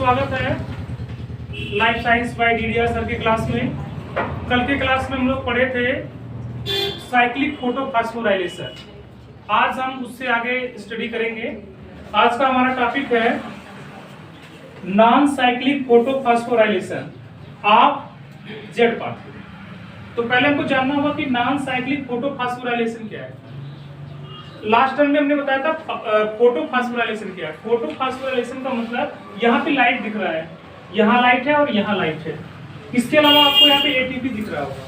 स्वागत है life science by DDR sir के क्लास में। कल के क्लास में हम लोग पढ़े थे साइक्लिक फोटोफॉस्फोराइलेशन। आज हम उससे आगे स्टडी करेंगे। आज का हमारा टॉपिक है non cyclic photophosphorylation of Z pathway. तो पहले हमको जानना होगा कि नॉन साइक्लिक फोटोफॉस्फोराइलेशन क्या है। लास्ट टाइम में हमने बताया था फोटोफॉस्फोराइलेशन क्या है। फोटोफॉस्फोराइलेशन का मतलब यहाँ पे लाइट दिख रहा है, यहाँ लाइट है और यहाँ लाइट है। इसके अलावा आपको यहाँ पे एटीपी दिख रहा होगा।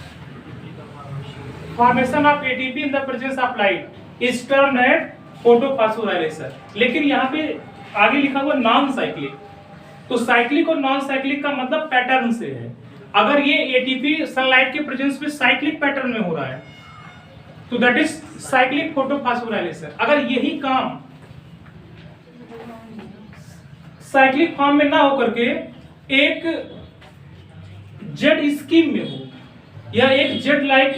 Formation of ATP in the presence of light is termed as photophosphorylation. लेकिन यहाँ पे आगे लिखा हुआ नॉन साइक्लिक। तो साइक्लिक और नॉन साइक्लिक का मतलब पैटर्न से है। अगर ये एटीपी सनलाइट के प्रेजेंस में साइक्लिक पैटर्न में हो रहा है तो दैट इज साइक्लिक फोटोफॉस्फोराइलेशन। अगर यही काम साइक्लिक फॉर्म में ना होकर के एक जेड स्कीम में हो या एक जेड लाइक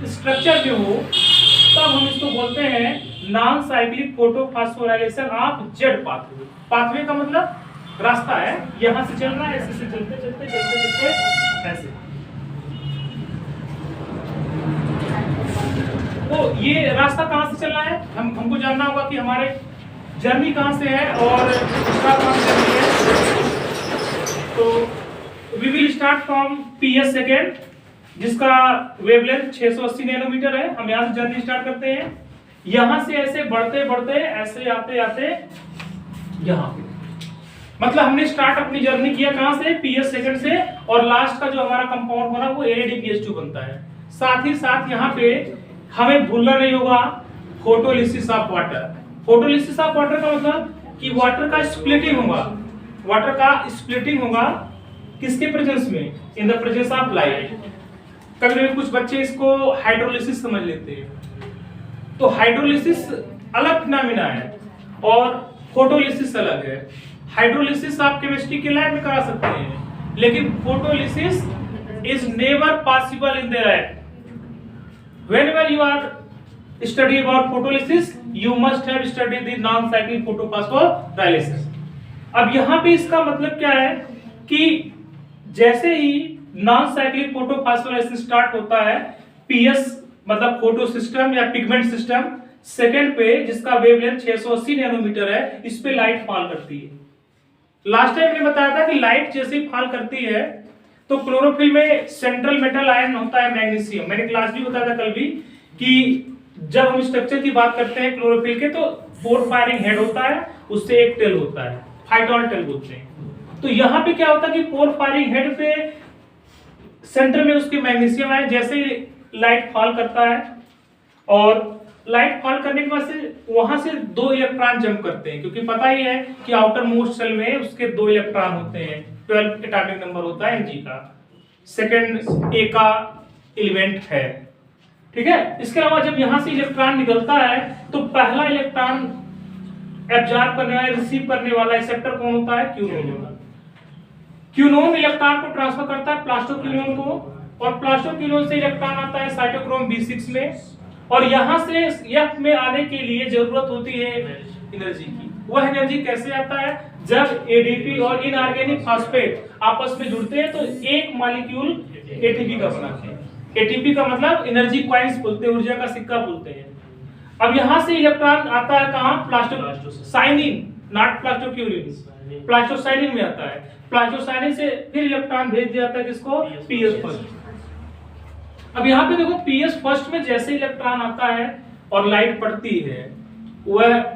स्ट्रक्चर में हो तब हम इसको बोलते हैं non cyclic photophosphorylation of Z pathway. Pathway का मतलब रास्ता है, यहां से चलना है, ऐसे से चलते चलते चलते चलते ऐसे। तो ये रास्ता कहां से चलना है, हमको जानना होगा कि हमारे जर्नी कहां से है और स्टार्ट कहां से करनी है। तो we will start from PS second जिसका वेवलेंथ 680 नैनोमीटर है। हम यहां से जर्नी स्टार्ट करते हैं। यहां से ऐसे बढ़ते बढ़ते ऐसे आते आते यहां पे, मतलब हमने स्टार्ट अपनी जर्नी किया कहां से, पीएस सेकेंड से, और लास्ट का जो हमारा कंपाउंड बना वो NADPH2 बनता है। साथ ही साथ यहाँ पे हमें भूलना नहीं होगा photolysis of water. Photolysis of water का मतलब कि वाटर का स्प्लिटिंग होगा। वाटर का स्प्लिटिंग होगा किसके प्रेजेंस में, इन द प्रेजेंस ऑफ लाइट। कभी कुछ बच्चे इसको हाइड्रोलिसिस समझ लेते हैं। तो हाइड्रोलिसिस अलग फिनोमेना है और फोटोलिसिस अलग है। हाइड्रोलिसिस आप केमिस्ट्री के लैब में करा सकते हैं, लेकिन photolysis is never possible in the lab. Whenever you are study about photolysis, you must have studied the non-cyclic photophosphorylation. अब यहाँ पे इसका मतलब क्या है कि जैसे ही नॉन साइक्लिक फोटोफॉस्फोराइलेशन स्टार्ट होता है, पीएस मतलब फोटो सिस्टम या पिगमेंट सिस्टम सेकेंड पे जिसका वेवलेंथ 680 नैनोमीटर है, इस पे लाइट फॉल करती है। लास्ट टाइम मैंने बताया था कि लाइट जैसे ही फॉल करती है तो क्लोरोफिल में सेंट्रल मेटल आयन होता है मैग्नीशियम। मैंने क्लास भी बताया था कल भी कि जब हम स्ट्रक्चर की बात करते हैं क्लोरोफिल के तो 4 फायरिंग हेड होता है, उससे एक टेल होता है, फाइटोन टेल बोलते हैं। तो यहाँ पे क्या होता है कि 4 फायरिंग हेड पे सेंटर में उसके मैग्नीशियम आयन जैसे ही लाइट फॉल करता है और लाइट फॉल करने के बाद से वहां से 2 इलेक्ट्रॉन जंप करते हैं, क्योंकि पता ही है कि आउटर मोस्ट सेल में उसके 2 इलेक्ट्रॉन होते हैं। 12 एटॉमिक नंबर होता है Mg का, सेकंड ए का एलिमेंट है, ठीक है। इसके अलावा जब यहां से इलेक्ट्रॉन निकलता है तो पहला इलेक्ट्रॉन एब्जॉर्ब करने वाला, रिसीव करने वाला एक्सेप्टर कौन होता है, क्यूनोन। क्यूनोन इलेक्ट्रॉन को ट्रांसफर करता है प्लास्टोक्यूनोन को, और प्लास्टोक्यूनोन से इलेक्ट्रॉन आता है साइटोक्रोम B6 में, और यहां से F में आने के लिए जरूरत होती है एनर्जी की। वह एनर्जी कैसे आता है, जब एडीपी और इनऑर्गेनिक फॉस्फेट आपस में जुड़ते हैं तो एक मॉलिक्यूल एटीपी का बनाते हैं। एटीपी का मतलब एनर्जी कॉइंस बोलते हैं, ऊर्जा का सिक्का बोलते हैं। अब यहां से इलेक्ट्रॉन आता है कहां, प्लास्टोसाइनिन, नॉट प्लास्टोक्यूरिन, प्लास्टोसाइनिन में आता है। प्लास्टोसाइनिन से फिर इलेक्ट्रॉन भेज दिया जाता है किसको, पीएस फर्स्ट। अब यहाँ पे देखो पीएस फर्स्ट में जैसे इलेक्ट्रॉन आता है और लाइट पड़ती है, वह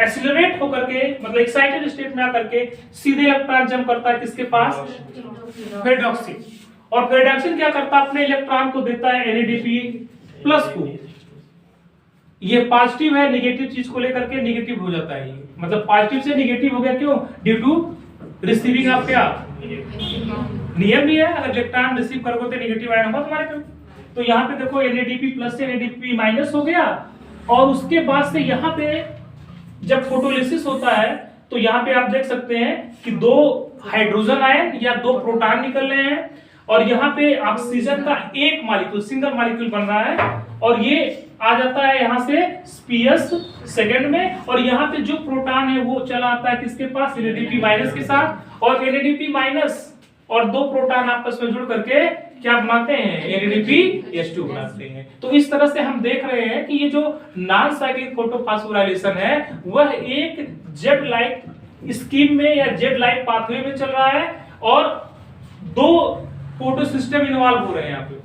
एक्सीलरेट होकर के मतलब एक्साइटेड स्टेट में आकर के सीधे इलेक्ट्रॉन जंप करता है किसके पास, फेरेडॉक्सिन। और फेरेडॉक्सिन क्या करता है, अपने इलेक्ट्रॉन को देता है NADP+ को। ये पॉजिटिव है, नेगेटिव चीज को लेकर के नेगेटिव हो जाता है। ये मतलब पॉजिटिव से नेगेटिव हो गया, क्यों, ड्यू टू रिसीविंग ऑफ क्या, नियम भी है, अगर इलेक्ट्रॉन रिसीव करोगे तो नेगेटिव आयन होगा तुम्हारे पे। तो यहाँ पे देखो NADP+ से NADP- हो गया, और उसके बाद से यहाँ पे जब फोटोलिसिस होता है तो यहाँ पे आप देख सकते हैं कि 2 हाइड्रोजन आयन या 2 प्रोटॉन निकल रहे हैं, और यहाँ पे ऑक्सीजन का एक मॉलिक्यूल, सिंगल मॉलिक्यूल बन रहा है, और ये आ जाता है यहाँ से पीएस सेकंड में, और यहाँ पे जो प्रोटॉन है वो चला आता है किसके पास, एनएडीपी माइनस के साथ, और एनएडीपी माइनस और दो प्रोटॉन आपस में जुड़ करके क्या बनाते हैं, NADPH2 बनाते हैं। तो इस तरह से हम देख रहे हैं कि ये जो नॉन साइक्लिक फोटोफॉस्फोराइलेशन है वह एक जेड लाइक स्कीम में या जेड लाइक पाथवे में चल रहा है, और दो फोटो सिस्टम इन्वॉल्व हो रहे हैं यहाँ पे,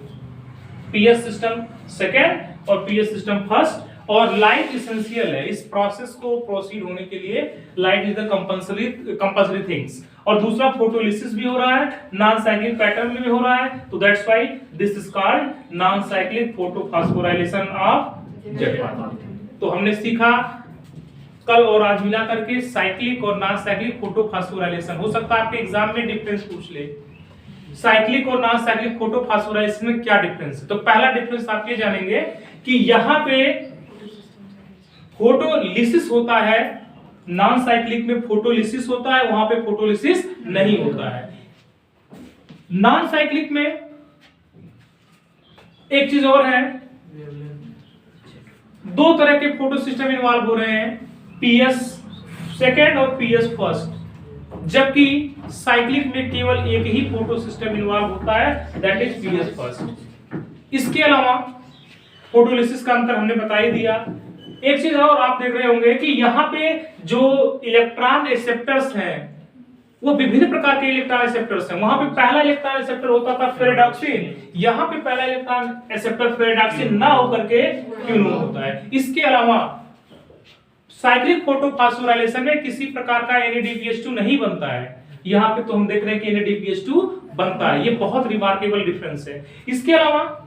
पीएस सिस्टम सेकेंड और पीएस सिस्टम फर्स्ट, और लाइट इसेंशियल है इस प्रोसेस को प्रोसीड होने के लिए। Light is the compulsory things. और दूसरा फोटोलिसिस भी हो रहा है, नॉन साइक्लिक पैटर्न में भी हो रहा है, तो that's why this is called non cyclic photophosphorylation of Z path. तो हमने सीखा कल और आज मिला करके साइक्लिक और नॉन साइक्लिक फोटोफॉस्फोराइलेशन। हो सकता है आपके एग्जाम में डिफरेंस पूछ ले, साइक्लिक और नॉन साइक्लिक फोटोफॉस्फोराइलेशन में क्या डिफरेंस है। तो पहला डिफरेंस आप ये जानेंगे कि यहाँ पे फोटोलिसिस होता है, नॉन साइक्लिक में फोटोलिसिस होता है, वहां पे फोटोलिसिस नहीं होता है। नॉन साइक्लिक में एक चीज और है, दो तरह के फोटो सिस्टम इन्वॉल्व हो रहे हैं, पीएस सेकेंड और पीएस फर्स्ट, जबकि साइक्लिक में केवल एक ही फोटो सिस्टम इन्वॉल्व होता है, दैट इज पीएस फर्स्ट। इसके अलावा फोटोलिसिस का अंतर हमने बता ही दिया। एक चीज और आप देख रहे होंगे कि यहाँ पे जो इलेक्ट्रॉन एक्सेप्टर्स हैं वो विभिन्न प्रकार के इलेक्ट्रॉन एक्सेप्टर्स हैं। वहां पे पहला इलेक्ट्रॉन एक्सेप्टर होता था फेरेडॉक्सिन, यहाँ पे पहला इलेक्ट्रॉन एक्सेप्टर फेरेडॉक्सिन ना होकर के क्यूनोन होता है। इसके अलावा साइक्लिक फोटोफॉस्फोराइलेशन में किसी प्रकार का NADPH2 नहीं बनता है, यहाँ पे तो हम देख रहे हैं कि NADPH2 बनता है। ये बहुत रिमार्केबल डिफरेंस है। इसके अलावा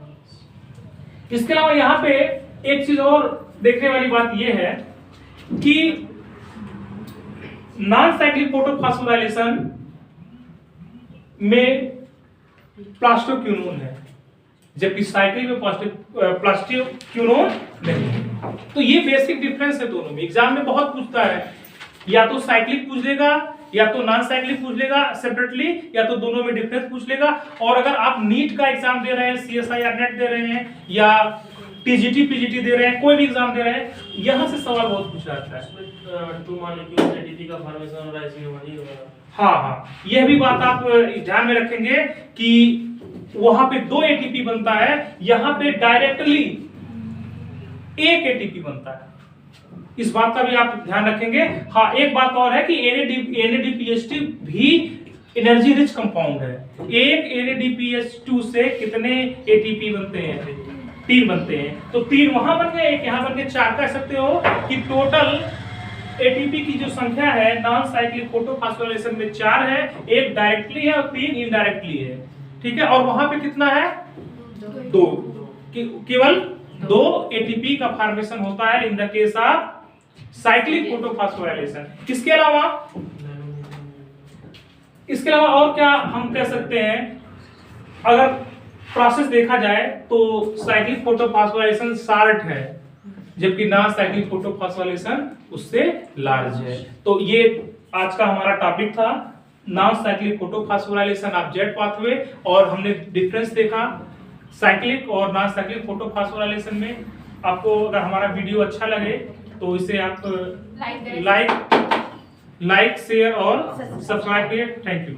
यहाँ पे एक चीज और देखने वाली बात यह है कि नॉन साइक्लिक फोटोफॉस्फोराइलेशन में प्लास्टोक्यूनोन है, जबकि साइक्लिक में प्लास्टोक्यूनोन नहीं। तो ये बेसिक डिफरेंस है दोनों में। एग्जाम में बहुत पूछता है, या तो साइक्लिक पूछ लेगा या तो नॉन साइक्लिक पूछ लेगा सेपरेटली, या तो दोनों में डिफरेंस पूछ लेगा। और अगर आप नीट का एग्जाम दे रहे हैं, CSIR नेट दे रहे हैं, या TGT PGT दे रहे हैं, कोई भी एग्जाम दे रहे हैं, यहाँ से सवाल बहुत पूछा जाता है। हाँ, यह भी बात आप ध्यान में रखेंगे कि वहां पे 2 ATP बनता है, यहाँ पे डायरेक्टली 1 ATP बनता है। इस बात का भी आप ध्यान रखेंगे। हाँ, एक बात और है कि NADPH2 भी एनर्जी रिच कंपाउंड है। एक NADPH2 से कितने ATP बनते हैं, 3 बनते हैं। तो 3 वहां बन गए, एक यहाँ बन गए, 4 कह सकते हो कि टोटल ATP की जो संख्या है नॉन साइक्लिक फोटोफॉस्फोराइलेशन में 4 है, एक डायरेक्टली है और 3 इनडायरेक्टली है। ठीक है, और वहां पे कितना है, 2, केवल 2 ATP का फॉर्मेशन होता है in the case of cyclic photophosphorylation. इसके अलावा और क्या हम कह सकते हैं, अगर प्रोसेस देखा जाए तो साइक्लिक फोटोफॉस्फोराइलेशन शार्ट है, जबकि नॉन साइक्लिक फोटोफॉस्फोराइलेशन उससे लार्ज है। तो ये आज का हमारा टॉपिक था, non cyclic photophosphorylation of Z pathway, और हमने डिफरेंस देखा साइक्लिक और नॉन साइक्लिक फोटोफॉस्फोराइलेशन में। आपको अगर हमारा वीडियो अच्छा लगे तो इसे आप लाइक शेयर और सब्सक्राइब करिए। Thank you.